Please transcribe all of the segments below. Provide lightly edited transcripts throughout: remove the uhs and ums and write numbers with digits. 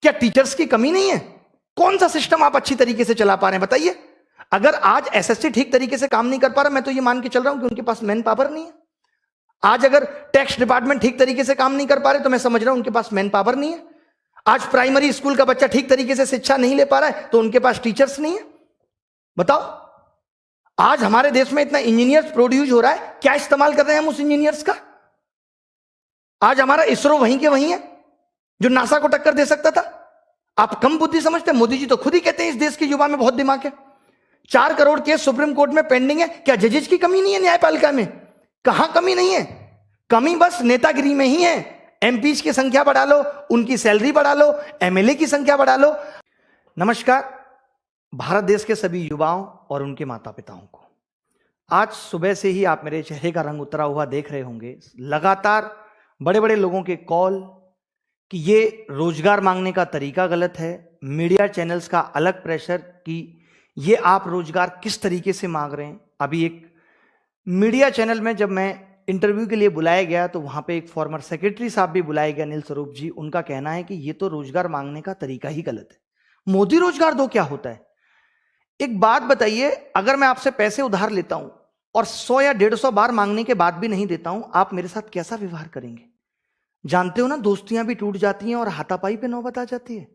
क्या टीचर्स की कमी नहीं है? कौन सा सिस्टम आप अच्छी तरीके से चला पा रहे हैं बताइए? अगर आज एसएससी ठीक तरीके से काम नहीं कर पा रहा, मैं तो ये मान के चल रहा हूं कि उनके पास मैन पावर नहीं है। आज अगर टैक्स डिपार्टमेंट ठीक तरीके से काम नहीं कर पा रहे, तो मैं समझ रहा हूं उनके पास मैन पावर नहीं है। आज प्राइमरी स्कूल का बच्चा ठीक तरीके से शिक्षा नहीं ले पा रहा है, तो उनके पास टीचर्स नहीं है। बताओ, आज हमारे देश में इतना इंजीनियर्स प्रोड्यूस हो रहा है, क्या इस्तेमाल कर रहे हैं हम उस इंजीनियर्स का? आज हमारा इसरो वहीं के वहीं है जो नासा को टक्कर दे सकता था। आप कम बुद्धि समझते हैं? मोदी जी तो खुद ही कहते हैं इस देश के युवा में बहुत दिमाग है। 4 करोड़ केस सुप्रीम कोर्ट में पेंडिंग है। क्या जजेज की कमी नहीं है न्यायपालिका में? कहां कमी नहीं है? कमी बस नेतागिरी में ही है। एमपीज की संख्या बढ़ा लो, उनकी सैलरी बढ़ा लो, एमएलए की संख्या बढ़ा लो। नमस्कार भारत देश के सभी युवाओं और उनके माता पिताओं को। आज सुबह से ही आप मेरे चेहरे का रंग उतरा हुआ देख रहे होंगे। लगातार बड़े बड़े लोगों के कॉल कि ये रोजगार मांगने का तरीका गलत है, मीडिया चैनल्स का अलग प्रेशर कि ये आप रोजगार किस तरीके से मांग रहे हैं। अभी एक मीडिया चैनल में जब मैं इंटरव्यू के लिए बुलाया गया, तो वहां पे एक फॉर्मर सेक्रेटरी साहब भी बुलाए गए, अनिल स्वरूप जी। उनका कहना है कि ये तो रोजगार मांगने का तरीका ही गलत है। मोदी रोजगार दो क्या होता है? एक बात बताइए, अगर मैं आपसे पैसे उधार लेता हूं और 100 या 150 बार मांगने के बाद भी नहीं देता हूं, आप मेरे साथ कैसा व्यवहार करेंगे? जानते हो ना, दोस्तियां भी टूट जाती हैं और हाथापाई पे नौबत आ जाती है।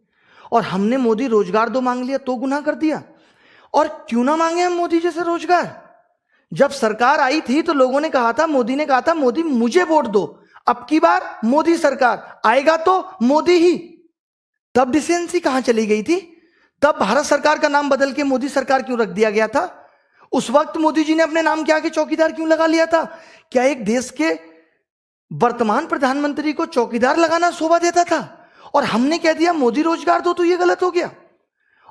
और हमने मोदी रोजगार दो मांग लिया तो गुनाह कर दिया। और क्यों ना मांगे हम मोदी जैसे रोजगार? जब सरकार आई थी तो लोगों ने कहा था, मोदी ने कहा था, मोदी मुझे वोट दो। अब की बार मोदी सरकार आएगा तो मोदी ही। तब डिसेंसी कहां चली गई थी? तब भारत सरकार का नाम बदल के मोदी सरकार क्यों रख दिया गया था? उस वक्त मोदी जी ने अपने नाम के आगे चौकीदार क्यों लगा लिया था? क्या एक देश के वर्तमान प्रधानमंत्री को चौकीदार लगाना शोभा देता था? और हमने कह दिया मोदी रोजगार दो, तो यह गलत हो गया।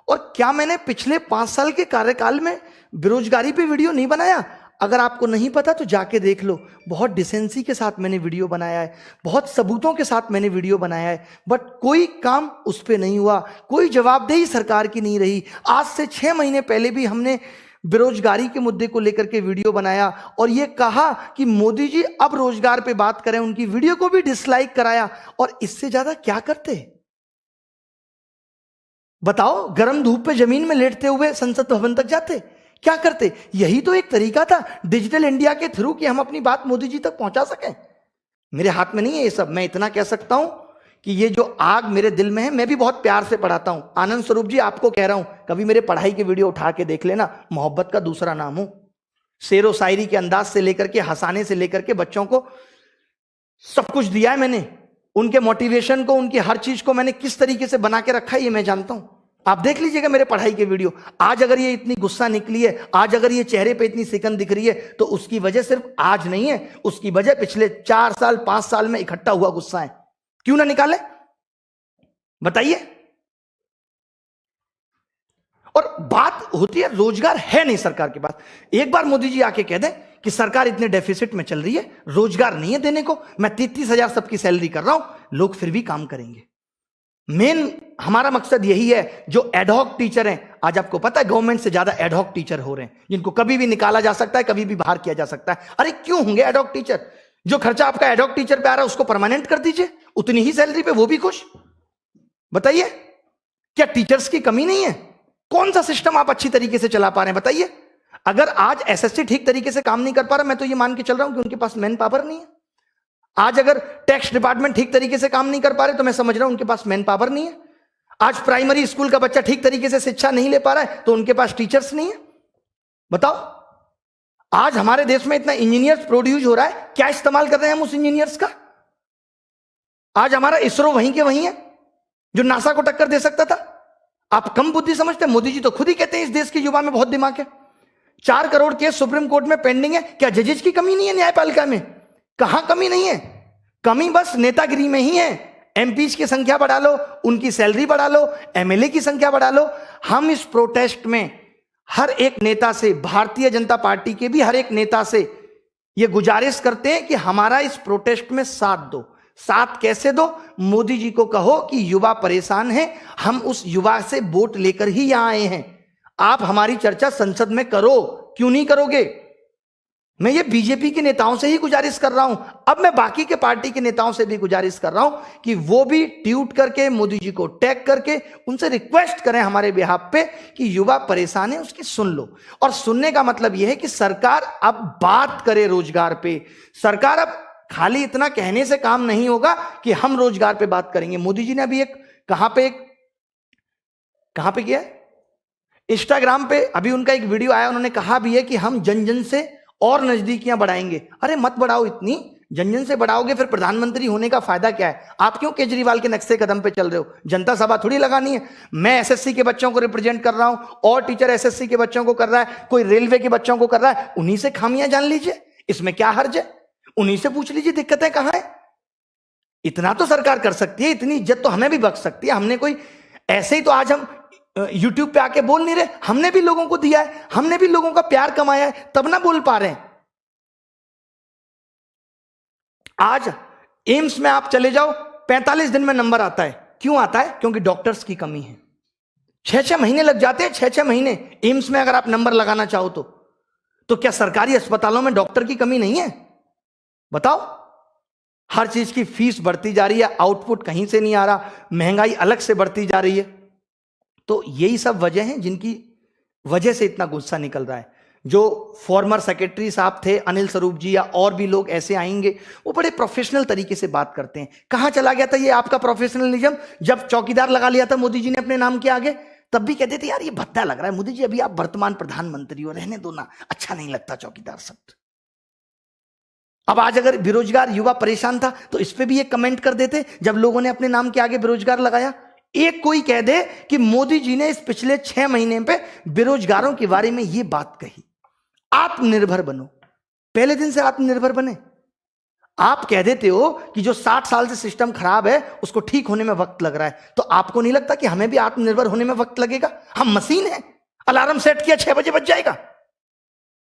और क्या मैंने पिछले 5 साल के कार्यकाल में बेरोजगारी पे वीडियो नहीं बनाया? अगर आपको नहीं पता तो जाके देख लो। बहुत डिसेंसी के साथ मैंने वीडियो बनाया है, बहुत सबूतों के साथ मैंने वीडियो बनाया है, बट कोई काम उस पर नहीं हुआ, कोई जवाबदेही सरकार की नहीं रही। आज से 6 महीने पहले भी हमने बेरोजगारी के मुद्दे को लेकर के वीडियो बनाया और यह कहा कि मोदी जी अब रोजगार पे बात करें। उनकी वीडियो को भी डिसलाइक कराया। और इससे ज्यादा क्या करते? बताओ, गर्म धूप पे जमीन में लेटते हुए संसद भवन तक जाते? क्या करते? यही तो एक तरीका था डिजिटल इंडिया के थ्रू कि हम अपनी बात मोदी जी तक पहुंचा सकें। मेरे हाथ में नहीं है ये सब। मैं इतना कह सकता हूं कि ये जो आग मेरे दिल में है, मैं भी बहुत प्यार से पढ़ाता हूं। आनंद स्वरूप जी, आपको कह रहा हूं, कभी मेरे पढ़ाई के वीडियो उठा के देख लेना। मोहब्बत का दूसरा नाम हूं। शेरो शायरी के अंदाज से लेकर के, हंसाने से लेकर के, बच्चों को सब कुछ दिया है मैंने। उनके मोटिवेशन को, उनकी हर चीज को मैंने किस तरीके से बना के रखा है ये मैं जानता हूं। आप देख लीजिएगा मेरे पढ़ाई के वीडियो। आज अगर ये इतनी गुस्सा निकली है, आज अगर ये चेहरे पे इतनी सिकन दिख रही है, तो उसकी वजह सिर्फ आज नहीं है, उसकी वजह पिछले 4 साल 5 साल में इकट्ठा हुआ गुस्सा है। क्यों ना निकाले? बताइए। और बात होती है रोजगार है नहीं सरकार के पास। एक बार मोदी जी आके कह दें कि सरकार इतने डेफिसिट में चल रही है, रोजगार नहीं है देने को, मैं 33,000 सबकी सैलरी कर रहा हूं, लोग फिर भी काम करेंगे। मेन हमारा मकसद यही है। जो एडहॉक टीचर हैं, आज आपको पता है गवर्नमेंट से ज्यादा एडहॉक टीचर हो रहे हैं, जिनको कभी भी निकाला जा सकता है, कभी भी बाहर किया जा सकता है। अरे क्यों होंगे एडहॉक टीचर? जो खर्चा आपका एडहॉक टीचर पे आ रहा है उसको परमानेंट कर दीजिए, उतनी ही सैलरी पे वो भी खुश। बताइए, क्या टीचर्स की कमी नहीं है? कौन सा सिस्टम आप अच्छी तरीके से चला पा रहे हैं बताइए? अगर आज एसएससी ठीक तरीके से काम नहीं कर पा रहा, मैं तो ये मान के चल रहा हूं कि उनके पास मैन पावर नहीं है। आज अगर टैक्स डिपार्टमेंट ठीक तरीके से काम नहीं कर पा रहे, तो मैं समझ रहा हूं उनके पास मैन पावर नहीं है। आज प्राइमरी स्कूल का बच्चा ठीक तरीके से शिक्षा नहीं ले पा रहा है, तो उनके पास टीचर्स नहीं है। बताओ, आज हमारे देश में इतना इंजीनियर्स प्रोड्यूस हो रहा है, क्या इस्तेमाल कर रहे हैं हम उस इंजीनियर्स का? आज हमारा इसरो वहीं के वहीं है जो नासा को टक्कर दे सकता था। आप कम बुद्धि समझते हैं? मोदी जी तो खुद ही कहते हैं इस देश के युवा में बहुत दिमाग है। 4 करोड़ केस सुप्रीम कोर्ट में पेंडिंग है। क्या जजेज की कमी नहीं है न्यायपालिका में? कहां कमी नहीं है? कमी बस नेतागिरी में ही है। एमपीज की संख्या बढ़ा लो, उनकी सैलरी बढ़ा लो, एमएलए की संख्या बढ़ा लो। हम इस प्रोटेस्ट में हर एक नेता से, भारतीय जनता पार्टी के भी हर एक नेता से यह गुजारिश करते हैं कि हमारा इस प्रोटेस्ट में साथ दो। साथ कैसे दो? मोदी जी को कहो कि युवा परेशान है, हम उस युवा से वोट लेकर ही यहां आए हैं। आप हमारी चर्चा संसद में करो, क्यों नहीं करोगे? मैं ये बीजेपी के नेताओं से ही गुजारिश कर रहा हूं, अब मैं बाकी के पार्टी के नेताओं से भी गुजारिश कर रहा हूं कि वो भी ट्वीट करके मोदी जी को टैग करके उनसे रिक्वेस्ट करें हमारे बिहाफ पे कि युवा परेशान है, उसकी सुन लो। और सुनने का मतलब यह है कि सरकार अब बात करे रोजगार पे। सरकार अब खाली इतना कहने से काम नहीं होगा कि हम रोजगार पे बात करेंगे। मोदी जी ने अभी एक कहां पे किया, इंस्टाग्राम पे अभी उनका एक वीडियो आया, उन्होंने कहा भी है कि हम जन जन से और नजदीकियां बढ़ाएंगे। अरे मत बढ़ाओ, इतनी जन जन से बढ़ाओगे फिर प्रधानमंत्री होने का फायदा क्या है? आप क्यों केजरीवाल के नक्शे कदम पे चल रहे हो? जनता सभा थोड़ी लगानी है। मैं एसएससी के बच्चों को रिप्रेजेंट कर रहा हूं, और टीचर एसएससी के बच्चों को कर रहा है, कोई रेलवे के बच्चों को कर रहा है। उन्हीं से खामियां जान लीजिए, इसमें क्या हर्ज है? उन्हीं से पूछ लीजिए दिक्कतें कहां है। इतना तो सरकार कर सकती है, इतनी इज्जत तो हमें भी बख्श सकती है। हमने कोई ऐसे ही तो आज हम यूट्यूब पे आके बोल नहीं रहे, हमने भी लोगों को दिया है, हमने भी लोगों का प्यार कमाया है, तब ना बोल पा रहे हैं। आज एम्स में आप चले जाओ, 45 दिन में नंबर आता है। क्यों आता है? क्योंकि डॉक्टर्स की कमी है। 6-6 महीने लग जाते हैं, 6-6 महीने एम्स में अगर आप नंबर लगाना चाहो तो क्या सरकारी अस्पतालों में डॉक्टर की कमी नहीं है? बताओ। हर चीज की फीस बढ़ती जा रही है, आउटपुट कहीं से नहीं आ रहा, महंगाई अलग से बढ़ती जा रही है। तो यही सब वजह हैं जिनकी वजह से इतना गुस्सा निकल रहा है। जो फॉर्मर सेक्रेटरी साहब थे अनिल स्वरूप जी, या और भी लोग ऐसे आएंगे, वो बड़े प्रोफेशनल तरीके से बात करते हैं। कहां चला गया था ये आपका प्रोफेशनलिज्म? जब चौकीदार लगा लिया था मोदी जी ने अपने नाम के आगे, तब भी कहते थे यार ये भद्दा लग रहा है मोदी जी, अभी आप वर्तमान प्रधानमंत्री हो, रहने दो ना, अच्छा नहीं लगता चौकीदार शब्द। अब आज अगर बेरोजगार युवा परेशान था तो इस पे भी एक कमेंट कर देते जब लोगों ने अपने नाम के आगे बेरोजगार लगाया। एक कोई कह दे कि मोदी जी ने इस पिछले 6 महीने पे बेरोजगारों के बारे में ये बात कही, आत्मनिर्भर बनो। पहले दिन से आत्मनिर्भर बने। आप कह देते हो कि जो 60 साल से सिस्टम खराब है उसको ठीक होने में वक्त लग रहा है, तो आपको नहीं लगता कि हमें भी आत्मनिर्भर होने में वक्त लगेगा? हम मशीन हैं, अलार्म सेट किया 6 बजे बज जाएगा।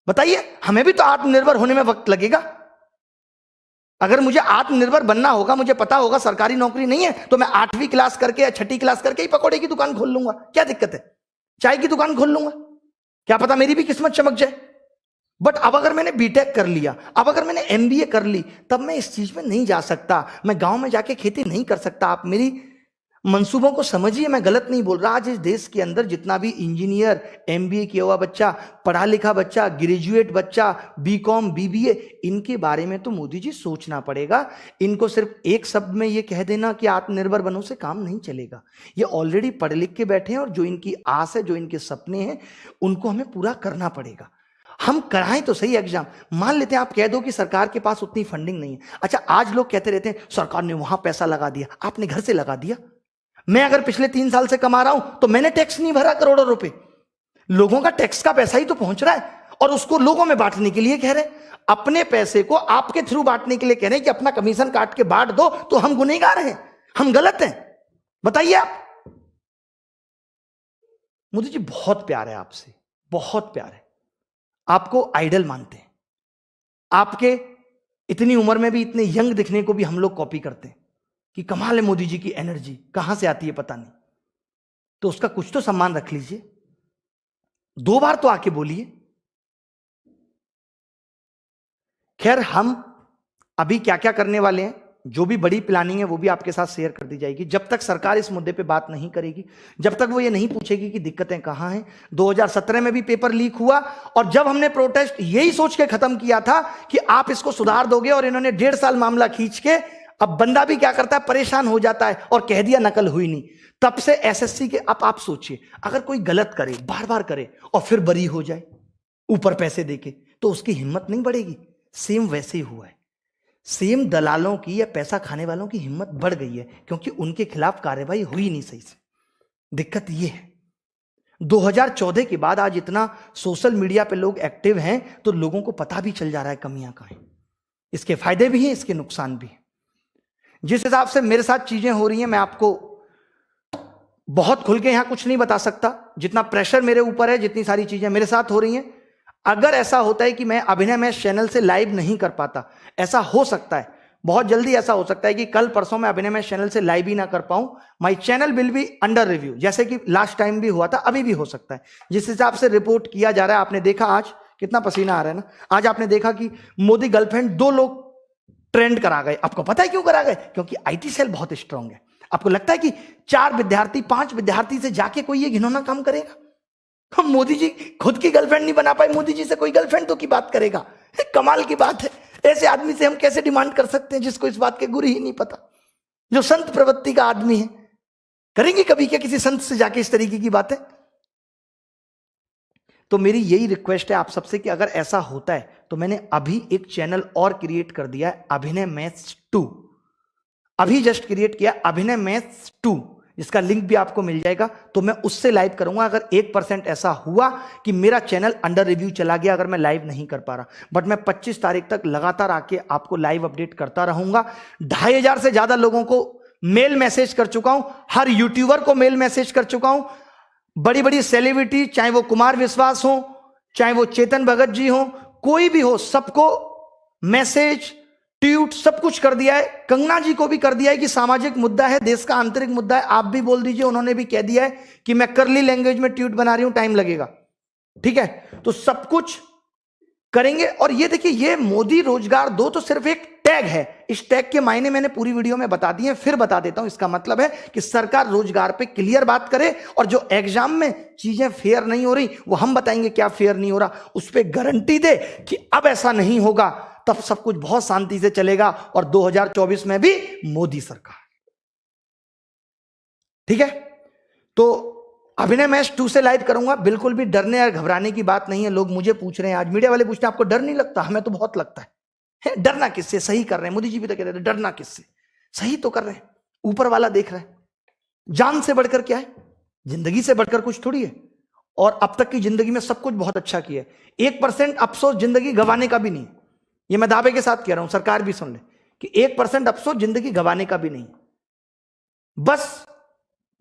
बताइए, हमें भी तो आत्मनिर्भर होने में वक्त लगेगा। अगर मुझे आत्मनिर्भर बनना होगा, मुझे पता होगा सरकारी नौकरी नहीं है, तो मैं 8वीं क्लास करके या 6ठी क्लास करके ही पकौड़े की दुकान खोल लूंगा। क्या दिक्कत है? चाय की दुकान खोल लूंगा, क्या पता मेरी भी किस्मत चमक जाए। बट अब अगर मैंने बीटेक कर लिया, अब अगर मैंने एमबीए कर ली, तब मैं इस चीज में नहीं जा सकता। मैं गांव में जाके खेती नहीं कर सकता। आप मेरी मंसूबों को समझिए, मैं गलत नहीं बोल रहा। आज इस देश के अंदर जितना भी इंजीनियर, एमबीए किया हुआ बच्चा, पढ़ा लिखा बच्चा, ग्रेजुएट बच्चा, बीकॉम, बीबीए, इनके बारे में तो मोदी जी सोचना पड़ेगा। इनको सिर्फ एक शब्द में ये कह देना कि आत्मनिर्भर बनो से काम नहीं चलेगा। ये ऑलरेडी पढ़ लिख के बैठे हैं, और जो इनकी आस है, जो इनके सपने हैं, उनको हमें पूरा करना पड़ेगा। हम कराएं तो सही एग्जाम। मान लेते हैं आप कह दो कि सरकार के पास उतनी फंडिंग नहीं है। अच्छा, आज लोग कहते रहते हैं सरकार ने वहां पैसा लगा दिया, आपने घर से लगा दिया। मैं अगर पिछले 3 साल से कमा रहा हूं तो मैंने टैक्स नहीं भरा करोड़ों रुपए। लोगों का टैक्स का पैसा ही तो पहुंच रहा है, और उसको लोगों में बांटने के लिए कह रहे हैं। अपने पैसे को आपके थ्रू बांटने के लिए कह रहे हैं कि अपना कमीशन काट के बांट दो, तो हम गुनहगार हैं, हम गलत हैं? बताइए आप। मोदी जी बहुत प्यार है आपसे, बहुत प्यार है। आपको आइडल मानते हैं। आपके इतनी उम्र में भी इतने यंग दिखने को भी हम लोग कॉपी करते हैं कि कमाल है मोदी जी की एनर्जी, कहां से आती है पता नहीं। तो उसका कुछ तो सम्मान रख लीजिए। 2 बार तो आके बोलिए। खैर, हम अभी क्या क्या करने वाले हैं, जो भी बड़ी प्लानिंग है वो भी आपके साथ शेयर कर दी जाएगी। जब तक सरकार इस मुद्दे पे बात नहीं करेगी, जब तक वो ये नहीं पूछेगी कि दिक्कतें कहां हैं। 2017 में भी पेपर लीक हुआ, और जब हमने प्रोटेस्ट यही सोच के खत्म किया था कि आप इसको सुधार दोगे, और इन्होंने 1.5 साल मामला खींच के, अब बंदा भी क्या करता है, परेशान हो जाता है और कह दिया नकल हुई नहीं। तब से एसएससी के, अब आप सोचिए, अगर कोई गलत करे, बार बार करे, और फिर बरी हो जाए ऊपर पैसे देके, तो उसकी हिम्मत नहीं बढ़ेगी। सेम वैसे ही हुआ है। सेम दलालों की या पैसा खाने वालों की हिम्मत बढ़ गई है, क्योंकि उनके खिलाफ कार्रवाई हुई नहीं सही से। दिक्कत यह है, 2014 के बाद आज इतना सोशल मीडिया पे लोग एक्टिव हैं, तो लोगों को पता भी चल जा रहा है कमियां कहां हैं। इसके फायदे भी हैं, इसके नुकसान भी हैं। जिस हिसाब से मेरे साथ चीजें हो रही हैं, मैं आपको बहुत खुल के यहां कुछ नहीं बता सकता। जितना प्रेशर मेरे ऊपर है, जितनी सारी चीजें मेरे साथ हो रही हैं, अगर ऐसा होता है कि मैं अभिनय मैच चैनल से लाइव नहीं कर पाता, ऐसा हो सकता है, बहुत जल्दी ऐसा हो सकता है कि कल परसों मैं अभिनय मैच चैनल से लाइव ही ना कर पाऊं। My channel will be under review, जैसे कि लास्ट टाइम भी हुआ था, अभी भी हो सकता है। जिस हिसाब से रिपोर्ट किया जा रहा है, आपने देखा आज कितना पसीना आ रहा है ना। आज आपने देखा कि मोदी गर्लफ्रेंड 2 लोग ट्रेंड करा गए। आपको पता है क्यों करा गए? क्योंकि आईटी सेल बहुत स्ट्रांग है। आपको लगता है कि 4 विद्यार्थी 5 विद्यार्थी से जाके कोई ये घिनौना काम करेगा? हम मोदी जी खुद की गर्लफ्रेंड नहीं बना पाए, मोदी जी से कोई गर्लफ्रेंड तो की बात करेगा? कमाल की बात है। ऐसे आदमी से हम कैसे डिमांड कर सकते हैं जिसको इस बात के गुर ही नहीं पता, जो संत प्रवृत्ति का आदमी है? करेंगे कभी क्या किसी संत से जाके इस तरीके की बातें? तो मेरी यही रिक्वेस्ट है आप सबसे कि अगर ऐसा होता है तो मैंने अभी एक चैनल और क्रिएट कर दिया है, अभिनय मैथ्स 2। अभी जस्ट क्रिएट किया अभिनय मैथ्स 2, जिसका लिंक भी आपको मिल जाएगा। तो मैं उससे लाइव करूंगा। अगर 1% ऐसा हुआ कि मेरा चैनल अंडर रिव्यू चला गया, अगर मैं लाइव नहीं कर पा रहा, बट मैं 25 तारीख तक लगातार आके आपको लाइव अपडेट करता रहूंगा। 2500 से ज्यादा लोगों को मेल मैसेज कर चुका हूं, हर यूट्यूबर को मेल मैसेज कर चुका हूं, बड़ी बड़ी सेलिब्रिटी, चाहे वो कुमार विश्वास हो, चाहे वो चेतन भगत जी हो, कोई भी हो, सबको मैसेज ट्वीट सब कुछ कर दिया है। कंगना जी को भी कर दिया है कि सामाजिक मुद्दा है, देश का आंतरिक मुद्दा है, आप भी बोल दीजिए। उन्होंने भी कह दिया है कि मैं करली लैंग्वेज में ट्वीट बना रही हूं, टाइम लगेगा। ठीक है, तो सब कुछ करेंगे। और ये देखिए, ये मोदी रोजगार 2 तो सिर्फ एक टैग है। इस टैग के मायने मैंने पूरी वीडियो में बता दिए, फिर बता देता हूं। इसका मतलब है कि सरकार रोजगार पे क्लियर बात करे, और जो एग्जाम में चीजें फेयर नहीं हो रही वो हम बताएंगे क्या फेयर नहीं हो रहा, उस पर गारंटी दे कि अब ऐसा नहीं होगा, तब सब कुछ बहुत शांति से चलेगा। और 2024 में भी मोदी सरकार। ठीक है, तो अभिनय मैच 2 से लाइव करूंगा। बिल्कुल भी डरने या घबराने की बात नहीं है। लोग मुझे पूछ रहे हैं, आज मीडिया वाले पूछते हैं आपको डर नहीं लगता? हमें तो बहुत लगता है। डरना किससे? सही कर रहे हैं। मोदी जी भी तो कह रहे थे डरना किससे, सही तो कर रहे हैं। ऊपर वाला देख रहा है। जान से बढ़कर क्या है? जिंदगी से बढ़कर कुछ थोड़ी है। और अब तक की जिंदगी में सब कुछ बहुत अच्छा किया है। 1% अफसोस जिंदगी गंवाने का भी नहीं। ये मैं दावे के साथ कह रहा हूं, सरकार भी सुन ले कि 1% अफसोस जिंदगी गंवाने का भी नहीं। बस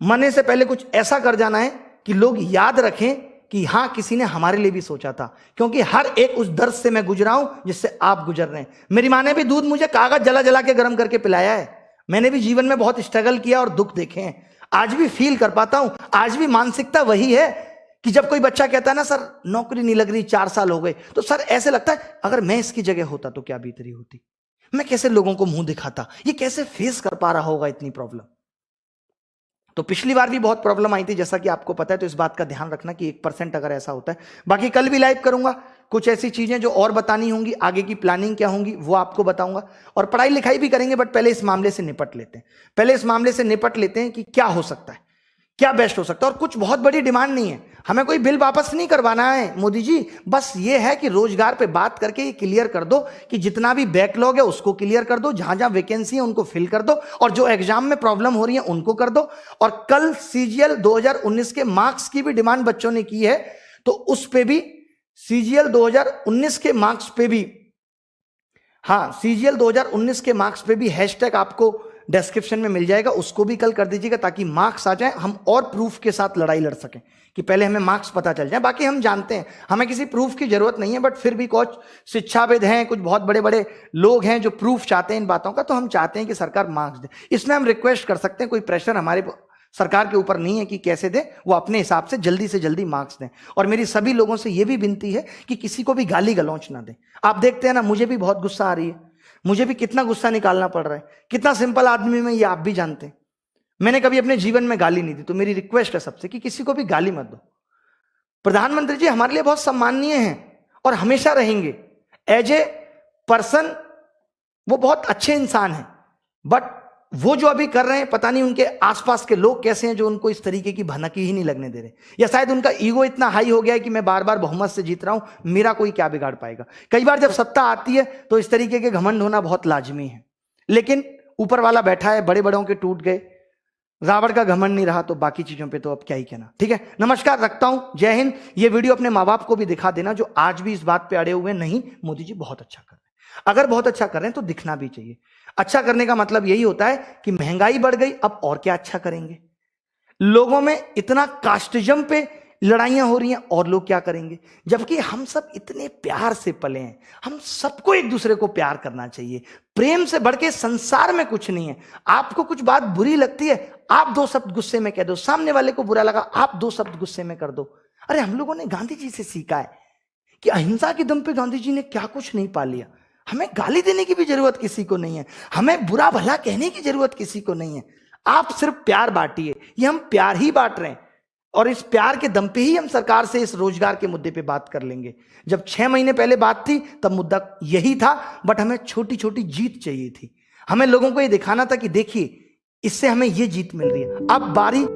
मरने से पहले कुछ ऐसा कर जाना है कि लोग याद रखें कि हां, किसी ने हमारे लिए भी सोचा था। क्योंकि हर एक उस दर्द से मैं गुजरा हूं जिससे आप गुजर रहे हैं। मेरी माँ ने भी दूध मुझे कागज जला जला के गर्म करके पिलाया है। मैंने भी जीवन में बहुत स्ट्रगल किया और दुख देखे हैं। आज भी फील कर पाता हूं। आज भी मानसिकता वही है कि जब कोई बच्चा कहता है ना, सर नौकरी नहीं लग रही, 4 साल हो गए, तो सर ऐसे लगता है अगर मैं इसकी जगह होता तो क्या बीत रही होती, मैं कैसे लोगों को मुंह दिखाता, ये कैसे फेस कर पा रहा होगा इतनी प्रॉब्लम। तो पिछली बार भी बहुत प्रॉब्लम आई थी, जैसा कि आपको पता है। तो इस बात का ध्यान रखना कि 1% अगर ऐसा होता है। बाकी कल भी लाइव करूंगा। कुछ ऐसी चीजें जो और बतानी होंगी, आगे की प्लानिंग क्या होंगी वो आपको बताऊंगा। और पढ़ाई लिखाई भी करेंगे, बट पहले इस मामले से निपट लेते हैं। पहले इस मामले से निपट लेते हैं कि क्या हो सकता है, क्या बेस्ट हो सकता है। और कुछ बहुत बड़ी डिमांड नहीं है, हमें कोई बिल वापस नहीं करवाना है मोदी जी। बस ये है कि रोजगार पे बात करके ये क्लियर कर दो कि जितना भी बैकलॉग है उसको क्लियर कर दो, जहां जहां वैकेंसी है उनको फिल कर दो, और जो एग्जाम में प्रॉब्लम हो रही है उनको कर दो। और कल सीजीएल 2019 के मार्क्स की भी डिमांड बच्चों ने की है, तो उस पे भी सीजीएल 2019 के मार्क्स पे भी, हाँ, सीजीएल 2019 के मार्क्स पे भी हैशटैग आपको डिस्क्रिप्शन में मिल जाएगा, उसको भी कल कर दीजिएगा ताकि मार्क्स आ जाए, हम और प्रूफ के साथ लड़ाई लड़ सकें कि पहले हमें मार्क्स पता चल जाए। बाकी हम जानते हैं हमें किसी प्रूफ की जरूरत नहीं है, बट फिर भी कुछ शिक्षाविद हैं, कुछ बहुत बड़े बड़े लोग हैं जो प्रूफ चाहते हैं इन बातों का, तो हम चाहते हैं कि सरकार मार्क्स दे। इसमें हम रिक्वेस्ट कर सकते हैं, कोई प्रेशर हमारे सरकार के ऊपर नहीं है कि कैसे दे, वो अपने हिसाब से जल्दी मार्क्स दें। और मेरी सभी लोगों से यह भी विनती है कि किसी को भी गाली गलौच ना दें। आप देखते हैं ना, मुझे भी बहुत गुस्सा आ रही है, मुझे भी कितना गुस्सा निकालना पड़ रहा है, कितना सिंपल आदमी में, ये आप भी जानते हैं। मैंने कभी अपने जीवन में गाली नहीं दी, तो मेरी रिक्वेस्ट है सबसे कि किसी को भी गाली मत दो। प्रधानमंत्री जी हमारे लिए बहुत सम्माननीय हैं और हमेशा रहेंगे। एज ए पर्सन वो बहुत अच्छे इंसान हैं, बट वो जो अभी कर रहे हैं, पता नहीं उनके आसपास के लोग कैसे हैं जो उनको इस तरीके की भनक ही नहीं लगने दे रहे, या शायद उनका ईगो इतना हाई हो गया है कि मैं बार बार बहुमत से जीत रहा हूं, मेरा कोई क्या बिगाड़ पाएगा। कई बार जब सत्ता आती है तो इस तरीके के घमंड होना बहुत लाजमी है, लेकिन ऊपर वाला बैठा है, बड़े बड़ों के टूट गए, रावण का घमंड नहीं रहा, तो बाकी चीजों पे तो अब क्या ही कहना। ठीक है, नमस्कार, रखता हूं, जय हिंद। ये वीडियो अपने माँ बाप को भी दिखा देना जो आज भी इस बात पे अड़े हुए नहीं, मोदी जी बहुत अच्छा कर रहे हैं। अगर बहुत अच्छा कर रहे हैं तो दिखना भी चाहिए। अच्छा करने का मतलब यही होता है कि महंगाई बढ़ गई, अब और क्या अच्छा करेंगे। लोगों में इतना कास्टिज्म पे लड़ाइयां हो रही हैं, और लोग क्या करेंगे, जबकि हम सब इतने प्यार से पले हैं। हम सबको एक दूसरे को प्यार करना चाहिए, प्रेम से बढ़ के संसार में कुछ नहीं है। आपको कुछ बात बुरी लगती है, आप 2 शब्द गुस्से में कह दो, सामने वाले को बुरा लगा, आप 2 शब्द गुस्से में कर दो। अरे हम लोगों ने गांधी जी से सीखा है कि अहिंसा के दम पे गांधी जी ने क्या कुछ नहीं पा लिया। हमें गाली देने की भी जरूरत किसी को नहीं है, हमें बुरा भला कहने की जरूरत किसी को नहीं है। आप सिर्फ प्यार बांटिए, ये हम प्यार ही बांट रहे हैं, और इस प्यार के दम पे ही हम सरकार से इस रोजगार के मुद्दे पे बात कर लेंगे। जब 6 महीने पहले बात थी तब मुद्दा यही था, बट हमें छोटी छोटी जीत चाहिए थी। हमें लोगों को ये दिखाना था कि देखिए इससे हमें ये जीत मिल रही है। अब बारी